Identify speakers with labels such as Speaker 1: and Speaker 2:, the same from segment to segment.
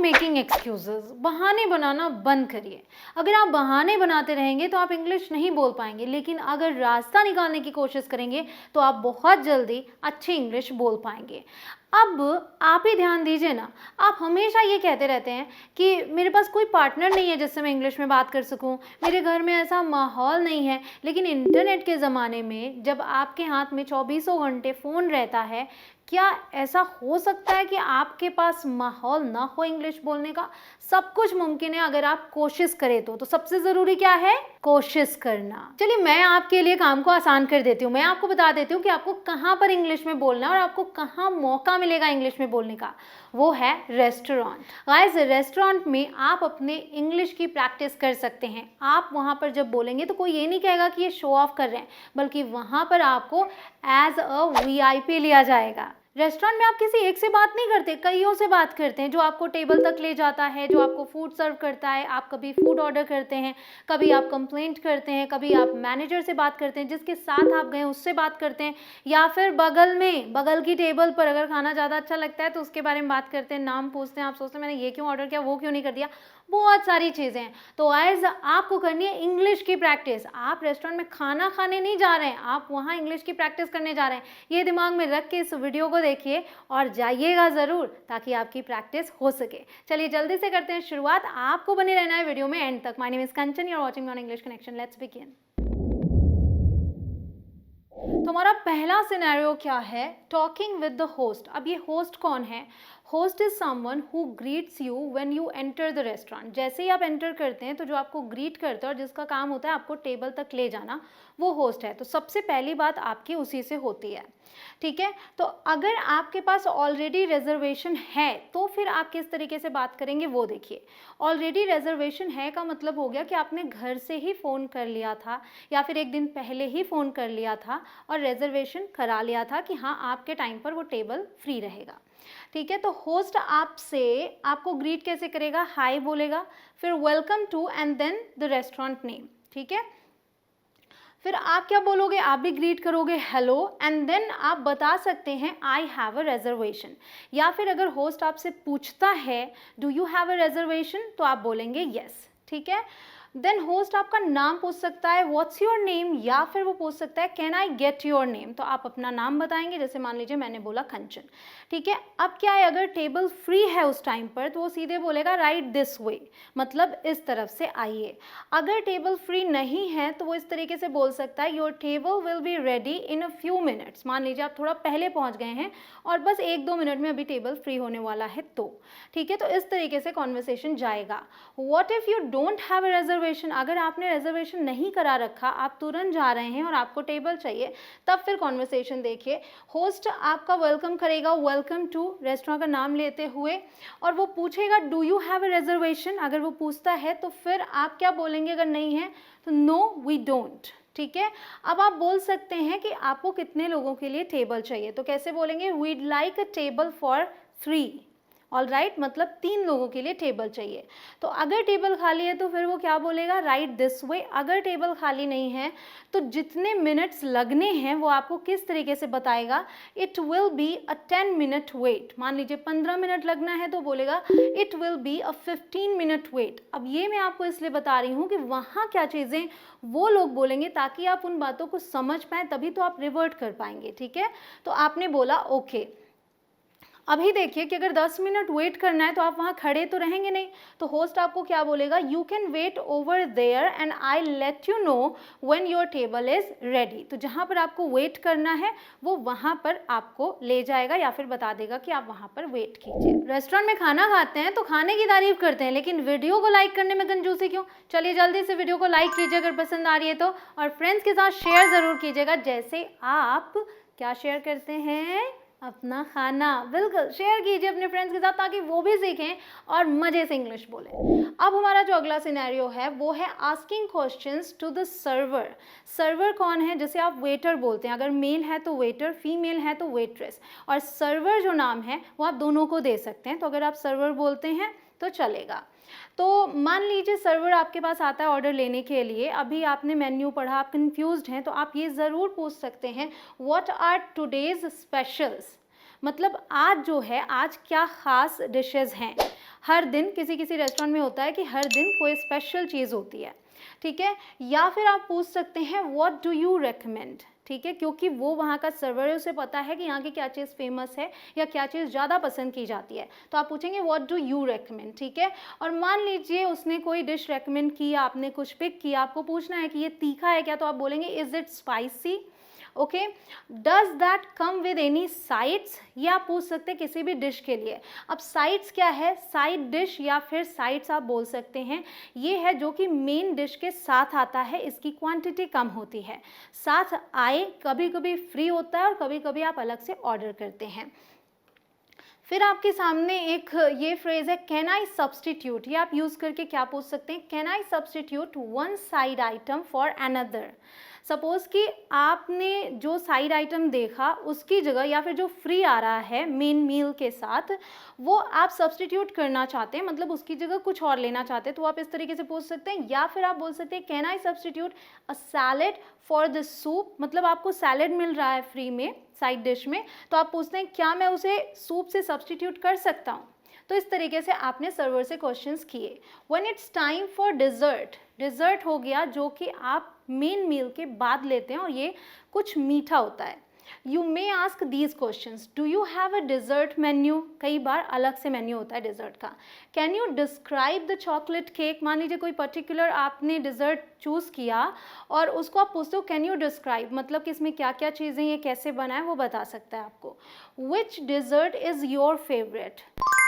Speaker 1: Making excuses, बहाने बनाना बंद करिए। अगर आप बहाने बनाते रहेंगे तो आप इंग्लिश नहीं बोल पाएंगे, लेकिन अगर रास्ता निकालने की कोशिश करेंगे तो आप बहुत जल्दी अच्छी इंग्लिश बोल पाएंगे। अब आप ही ध्यान दीजिए ना, आप हमेशा ये कहते रहते हैं कि मेरे पास कोई पार्टनर नहीं है जिससे मैं इंग्लिश में बात कर सकूं, मेरे घर में ऐसा माहौल नहीं है। लेकिन इंटरनेट के ज़माने में जब आपके हाथ में 24 घंटे फ़ोन रहता है, क्या ऐसा हो सकता है कि आपके पास माहौल ना हो इंग्लिश बोलने का? सब कुछ मुमकिन है अगर आप कोशिश करें तो सबसे ज़रूरी क्या है? कोशिश करना। चलिए मैं आपके लिए काम को आसान कर देती हूँ। मैं आपको बता देती हूँ कि आपको कहाँ पर इंग्लिश में बोलना है और आपको कहाँ मौका मिलेगा इंग्लिश में बोलने का। वो है रेस्टोरेंट। गाइस, रेस्टोरेंट में आप अपने इंग्लिश की प्रैक्टिस कर सकते हैं। आप वहाँ पर जब बोलेंगे तो कोई ये नहीं कहेगा कि ये शो ऑफ कर रहे हैं, बल्कि वहाँ पर आपको एज अ वीआईपी लिया जाएगा। रेस्टोरेंट में आप किसी एक से बात नहीं करते, कईयों से बात करते हैं, जो आपको टेबल तक ले जाता है, जो आपको फूड सर्व करता है। आप कभी फूड ऑर्डर करते हैं, कभी आप कंप्लेंट करते हैं, कभी आप मैनेजर से बात करते हैं, जिसके साथ आप गए उससे बात करते हैं, या फिर बगल की टेबल पर अगर खाना ज़्यादा अच्छा लगता है तो उसके बारे में बात करते हैं, नाम पूछते हैं, आप सोचते हैं मैंने ये क्यों ऑर्डर किया, वो क्यों नहीं कर दिया। बहुत सारी चीज़ें हैं। तो गाइस, आपको करनी है इंग्लिश की प्रैक्टिस। आप रेस्टोरेंट में खाना खाने नहीं जा रहे हैं, आप वहाँ इंग्लिश की प्रैक्टिस करने जा रहे हैं। ये दिमाग में रख के इस वीडियो को देखिए और जाइएगा ज़रूर, ताकि आपकी प्रैक्टिस हो सके। चलिए जल्दी से करते हैं शुरुआत। आपको बने रहना है वीडियो में एंड तक। My name is Kanchan, you are watching on English Connection. Let's begin. तो हमारा पहला सिनेरियो क्या है? Talking with the host. अब ये होस्ट कौन है? Host is someone who greets you when you enter the restaurant. जैसे ही आप एंटर करते हैं तो जो आपको ग्रीट करता है और जिसका काम होता है आपको टेबल तक ले जाना, वो होस्ट है। तो सबसे पहली बात आपकी उसी से होती है, ठीक है। तो अगर आपके पास ऑलरेडी रिजर्वेशन है तो फिर आप किस तरीके से बात करेंगे वो देखिए। ऑलरेडी रिजर्वेशन है का मतलब हो गया कि आपने घर से ही फ़ोन कर लिया था या फिर एक दिन पहले ही फ़ोन कर लिया था और रिजर्वेशन करा लिया था कि हाँ आपके टाइम पर वो टेबल फ्री रहेगा, ठीक है। तो होस्ट आपसे आपको ग्रीट कैसे करेगा? हाय बोलेगा, फिर welcome to and then the restaurant name, ठीक है। फिर आप क्या बोलोगे? आप भी ग्रीट करोगे हेलो, एंड देन आप बता सकते हैं आई हैव अ रिजर्वेशन। या फिर अगर होस्ट आपसे पूछता है do you have a reservation, तो आप बोलेंगे यस, ठीक है। देन होस्ट आपका नाम पूछ सकता है व्हाट्स योर नेम, या फिर वो पूछ सकता है can I get your name. तो आप अपना नाम बताएंगे, जैसे मान लीजिए मैंने बोला कंचन, ठीक है। अब क्या है, अगर टेबल फ्री है उस टाइम पर तो वो सीधे बोलेगा राइट दिस वे, मतलब इस तरफ से आइए। अगर टेबल फ्री नहीं है तो वो इस तरीके से बोल सकता है your table will be ready in a few minutes. मान लीजिए आप थोड़ा पहले पहुंच गए हैं और बस 1-2 मिनट में अभी टेबल फ्री होने वाला है, तो ठीक है। तो इस तरीके से कॉन्वर्सेशन जाएगा। What if you don't have a reservation? अगर आपने रिजर्वेशन नहीं करा रखा, आप तुरंत जा रहे हैं और आपको टेबल चाहिए, तब फिर कॉन्वर्सेशन देखिए। होस्ट आपका वेलकम करेगा, वेलकम टू, रेस्टोरेंट का नाम लेते हुए, और वो पूछेगा do you have a reservation. अगर वो पूछता है तो फिर आप क्या बोलेंगे? अगर नहीं है तो नो वी डोंट, ठीक है। अब आप बोल सकते हैं कि आपको कितने लोगों के लिए टेबल चाहिए, तो कैसे बोलेंगे? Weed like a table for 3, all right, मतलब 3 लोगों के लिए टेबल चाहिए। तो अगर टेबल खाली है तो फिर वो क्या बोलेगा? Right this way. अगर टेबल खाली नहीं है तो जितने मिनट्स लगने हैं वो आपको किस तरीके से बताएगा? It will be a 10 minute wait. मान लीजिए 15 मिनट लगना है तो बोलेगा it will be a 15 minute wait. अब ये मैं आपको इसलिए बता रही हूँ कि वहाँ क्या चीज़ें वो लोग बोलेंगे ताकि आप उन बातों को समझ पाएँ, तभी तो आप रिवर्ट कर पाएंगे, ठीक है। तो आपने बोला ओके। अभी देखिए कि अगर 10 मिनट वेट करना है तो आप वहाँ खड़े तो रहेंगे नहीं, तो होस्ट आपको क्या बोलेगा? You can wait over there and I let you know when your table is ready. तो जहाँ पर आपको वेट करना है वो वहाँ पर आपको ले जाएगा या फिर बता देगा कि आप वहाँ पर वेट कीजिए। रेस्टोरेंट में खाना खाते हैं तो खाने की तारीफ करते हैं, लेकिन वीडियो को लाइक करने में कंजूसी क्यों? चलिए जल्दी से वीडियो को लाइक कीजिए अगर पसंद आ रही है तो, और फ्रेंड्स के साथ शेयर ज़रूर कीजिएगा, जैसे आप क्या शेयर करते हैं? अपना खाना। बिल्कुल शेयर कीजिए अपने फ्रेंड्स के साथ ताकि वो भी सीखें और मज़े से इंग्लिश बोलें। अब हमारा जो अगला सिनेरियो है वो है asking questions to the server. Server कौन है? जैसे आप वेटर बोलते हैं, अगर मेल है तो वेटर, फीमेल है तो वेट्रेस, और सर्वर जो नाम है वो आप दोनों को दे सकते हैं। तो अगर आप सर्वर बोलते हैं तो चलेगा। तो मान लीजिए सर्वर आपके पास आता है ऑर्डर लेने के लिए, अभी आपने मेन्यू पढ़ा, आप कंफ्यूज्ड हैं, तो आप ये ज़रूर पूछ सकते हैं व्हाट आर टुडेज़ स्पेशल्स, मतलब आज जो है आज क्या ख़ास डिशेज़ हैं। हर दिन किसी किसी रेस्टोरेंट में होता है कि हर दिन कोई स्पेशल चीज़ होती है, ठीक है। या फिर आप पूछ सकते हैं व्हाट डू यू रेकमेंड, ठीक है, क्योंकि वो वहाँ का सर्वर है, उसे पता है कि यहाँ की क्या चीज़ फेमस है या क्या चीज़ ज़्यादा पसंद की जाती है, तो आप पूछेंगे व्हाट डू यू रेकमेंड, ठीक है। और मान लीजिए उसने कोई डिश रेकमेंड की, आपने कुछ पिक किया, आपको पूछना है कि ये तीखा है क्या, तो आप बोलेंगे is it spicy, okay. Does that come with any sides, ये आप पूछ सकते हैं किसी भी डिश के लिए। अब साइड्स क्या है, साइड डिश या फिर साइड्स आप बोल सकते हैं, ये है जो कि मेन डिश के साथ आता है, इसकी क्वांटिटी कम होती है, साथ आए, कभी कभी फ्री होता है और कभी कभी आप अलग से ऑर्डर करते हैं। फिर आपके सामने एक ये फ्रेज है कैन आई सब्सटीट्यूट, ये आप यूज़ करके क्या पूछ सकते हैं, can I substitute one side item for another. Suppose कि आपने जो साइड आइटम देखा उसकी जगह या फिर जो फ्री आ रहा है मेन मील के साथ, वो आप सब्सटीट्यूट करना चाहते हैं, मतलब उसकी जगह कुछ और लेना चाहते हैं, तो आप इस तरीके से पूछ सकते हैं। या फिर आप बोल सकते हैं can I substitute a salad for the soup, मतलब आपको सैलेड मिल रहा है फ्री में साइड डिश में, तो आप पूछते हैं क्या मैं उसे सूप से सब्सटीट्यूट कर सकता हूँ। तो इस तरीके से आपने सर्वर से क्वेश्चंस किए। When it's time for dessert, dessert हो गया जो कि आप मेन मील के बाद लेते हैं और ये कुछ मीठा होता है। You may ask these questions, do you have a dessert menu, कई बार अलग से मेन्यू होता है डिज़र्ट का। Can you describe the chocolate cake, मान लीजिए कोई पर्टिकुलर आपने डिज़र्ट चूज़ किया और उसको आप पूछते हो कैन यू डिस्क्राइब, मतलब कि इसमें क्या क्या चीज़ें, ये कैसे बना है, वो बता सकता है आपको। विच डिज़र्ट इज़ योर फेवरेट,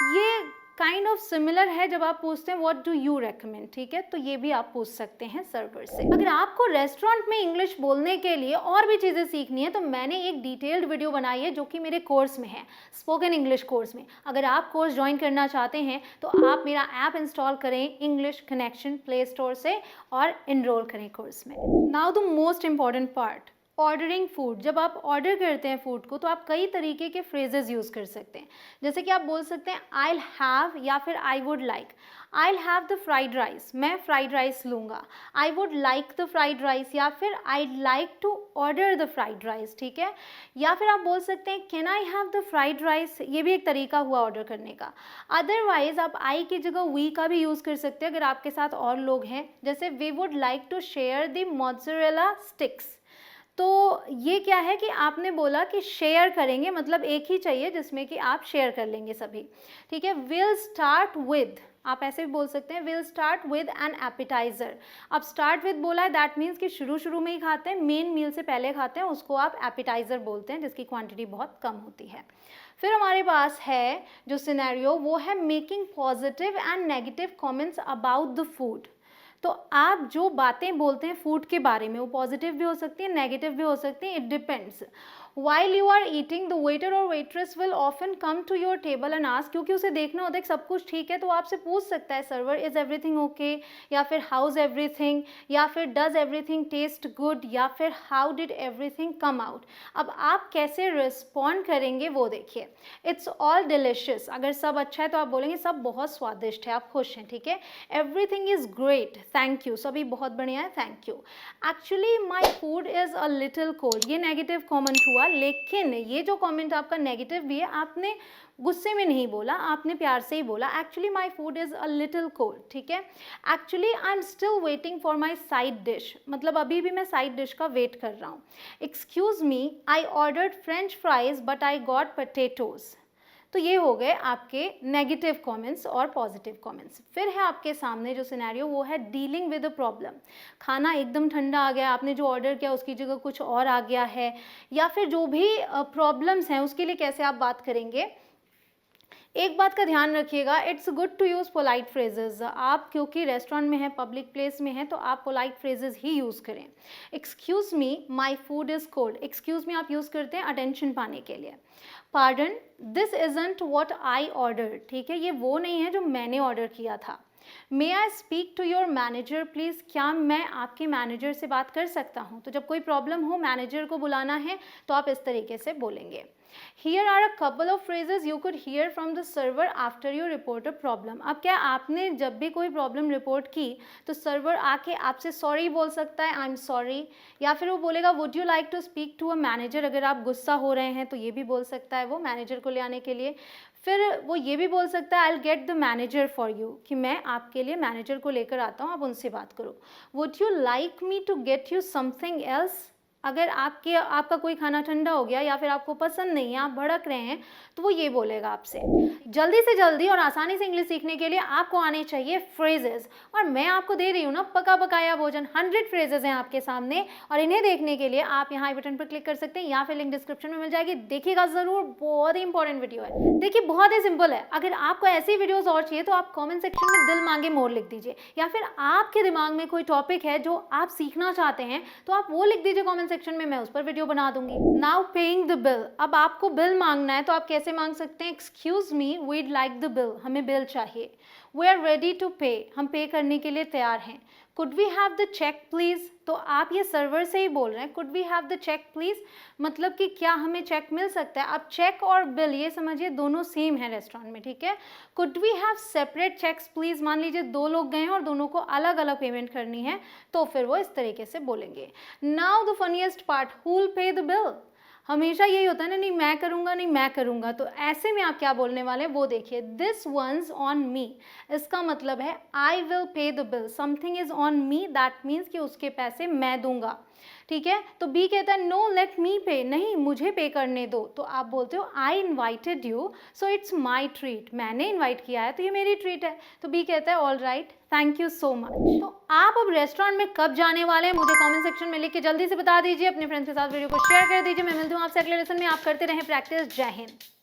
Speaker 1: ये काइंड ऑफ सिमिलर है जब आप पूछते हैं व्हाट डू यू रेकमेंड, ठीक है, तो ये भी आप पूछ सकते हैं सर्वर से। अगर आपको रेस्टोरेंट में इंग्लिश बोलने के लिए और भी चीज़ें सीखनी है तो मैंने एक डिटेल्ड वीडियो बनाई है जो कि मेरे कोर्स में है, स्पोकन इंग्लिश कोर्स में। अगर आप कोर्स ज्वाइन करना चाहते हैं तो आप मेरा ऐप इंस्टॉल करें इंग्लिश कनेक्शन प्ले स्टोर से और इनरोल करें कोर्स में। Now the most important part, ordering food. जब आप ऑर्डर करते हैं फूड को तो आप कई तरीके के फ्रेजेस यूज़ कर सकते हैं, जैसे कि आप बोल सकते हैं आई हैव या फिर I would like. I have the fried rice, मैं फ्राइड राइस लूँगा। I would like the fried rice या फिर I like to order the fried rice, ठीक है। या फिर आप बोल सकते हैं can I have the fried rice, ये भी एक तरीका हुआ ऑर्डर करने का। अदरवाइज आप आई की जगह वी का भी यूज़ कर सकते हैं अगर आपके साथ और लोग हैं, जैसे we would like to share the mozzarella sticks. तो ये क्या है कि आपने बोला कि शेयर करेंगे, मतलब एक ही चाहिए जिसमें कि आप शेयर कर लेंगे सभी, ठीक है। विल स्टार्ट विद, आप ऐसे भी बोल सकते हैं will start with an appetizer. अब स्टार्ट विद बोला है, दैट मीन्स कि शुरू में ही खाते हैं, मेन मील से पहले खाते हैं, उसको आप एपिटाइज़र बोलते हैं जिसकी क्वांटिटी बहुत कम होती है। फिर हमारे पास है जो सिनेरियो, वो है making positive and negative comments about the food. तो आप जो बातें बोलते हैं फूड के बारे में वो पॉजिटिव भी हो सकती है, नेगेटिव भी हो सकती है, it depends. While you are eating the waiter और waitress will often come to your table and ask, क्योंकि उसे देखना होता है कि सब कुछ ठीक है, तो आपसे पूछ सकता है सर्वर इज़ एवरीथिंग ओके, या फिर हाउज एवरीथिंग, या फिर डज एवरीथिंग टेस्ट गुड, या फिर how did everything come out. अब आप कैसे रिस्पॉन्ड करेंगे वो देखिए। इट्स ऑल डिलिशियस, अगर सब अच्छा है तो आप बोलेंगे सब बहुत स्वादिष्ट है, आप खुश हैं, ठीक है। Everything is great, thank you, सभी बहुत बढ़िया है, thank you. Actually my food is a little cold, ये नेगेटिव कॉमेंट हुआ, लेकिन ये जो कमेंट आपका नेगेटिव भी है, आपने गुस्से में नहीं बोला, आपने प्यार से ही बोला actually my food is a little cold, ठीक है। Actually I am still waiting for my side dish, मतलब अभी भी मैं साइड डिश का वेट कर रहा हूँ। Excuse me I ordered French fries but I got potatoes. तो ये हो गए आपके नेगेटिव कमेंट्स और पॉजिटिव कमेंट्स। फिर है आपके सामने जो सिनेरियो, वो है डीलिंग विद अ प्रॉब्लम। खाना एकदम ठंडा आ गया, आपने जो ऑर्डर किया उसकी जगह कुछ और आ गया है, या फिर जो भी प्रॉब्लम्स हैं उसके लिए कैसे आप बात करेंगे। एक बात का ध्यान रखिएगा, it's good to use polite phrases. आप क्योंकि रेस्टोरेंट में हैं, पब्लिक प्लेस में हैं, तो आप पोलाइट फ्रेजेस ही यूज़ करें। Excuse me my food is cold, excuse me आप यूज़ करते हैं अटेंशन पाने के लिए। Pardon this isn't what I order, ठीक है, ये वो नहीं है जो मैंने ऑर्डर किया था। May I speak to your manager please, क्या मैं आपके मैनेजर से बात कर सकता हूँ। तो जब कोई प्रॉब्लम हो, मैनेजर को बुलाना है, तो आप इस तरीके से बोलेंगे। Here are a couple of phrases you could hear from the server after you report a problem. अब क्या आपने जब भी कोई प्रॉब्लम रिपोर्ट की तो सर्वर आके आपसे सॉरी बोल सकता है, आई एम सॉरी, या फिर वो बोलेगा would you like to speak to a manager, अगर आप गुस्सा हो रहे हैं तो ये भी बोल सकता है वो मैनेजर को ले आने के लिए। फिर वो ये भी बोल सकता है I will get the manager for you, कि मैं आपके लिए मैनेजर को लेकर आता हूँ, आप उनसे बात करो। Would you like me to get you something else, अगर आपका कोई खाना ठंडा हो गया या फिर आपको पसंद नहीं है, आप भड़क रहे हैं, तो वो ये बोलेगा आपसे। जल्दी से जल्दी और आसानी से इंग्लिश सीखने के लिए आपको आने चाहिए फ्रेजेस, और मैं आपको दे रही हूँ ना पका पकाया भोजन। 100 फ्रेजेस हैं आपके सामने, और इन्हें देखने के लिए आप यहाँ आई बटन पर क्लिक कर सकते हैं या फिर लिंक डिस्क्रिप्शन में मिल जाएगी। देखिएगा जरूर, बहुत ही इंपॉर्टेंट वीडियो है। देखिए बहुत ही सिंपल है। अगर आपको ऐसी वीडियोस और चाहिए तो आप कमेंट सेक्शन में दिल मांगे मोर लिख दीजिए, या फिर आपके दिमाग में कोई टॉपिक है जो आप सीखना चाहते हैं तो आप वो लिख दीजिए कमेंट सेक्शन में, मैं उस पर वीडियो बना दूंगी। नाउ पेइंग द बिल, अब आपको बिल मांगना है तो आप कैसे मांग सकते हैं? Excuse me, we'd like the bill, हमें बिल चाहिए। We are ready to pay, हम पे करने के लिए तैयार हैं। Could we have the check please, तो आप ये सर्वर से ही बोल रहे हैं। Could we have the check please मतलब कि क्या हमें चेक मिल सकता है। अब चेक और बिल ये समझिए दोनों सेम है रेस्टोरेंट में, ठीक है। Could we have separate checks please, मान लीजिए 2 लोग गए हैं और दोनों को अलग अलग पेमेंट करनी है, तो फिर वो इस तरीके से बोलेंगे। Now the funniest part, who will pay the bill, हमेशा यही होता है ना, नहीं मैं करूँगा, नहीं मैं करूँगा, तो ऐसे में आप क्या बोलने वाले हैं वो देखिए। दिस वंस ऑन मी, इसका मतलब है I will pay the bill, something is on me, that means कि उसके पैसे मैं दूंगा, ठीक है। तो बी कहता है नो लेट मी पे, नहीं मुझे पे करने दो, तो आप बोलते हो I invited you so it's my treat, मैंने इन्वाइट किया है तो ये मेरी ट्रीट है। तो बी कहता है all right thank you so much. तो आप अब रेस्टोरेंट में कब जाने वाले हैं मुझे कमेंट सेक्शन में लिख के जल्दी से बता दीजिए, अपने फ्रेंड्स के साथ वीडियो को शेयर कर दीजिए। मैं मिलती हूँ आपसे अगले लेसन में, आप करते रहें प्रैक्टिस। जय हिंद।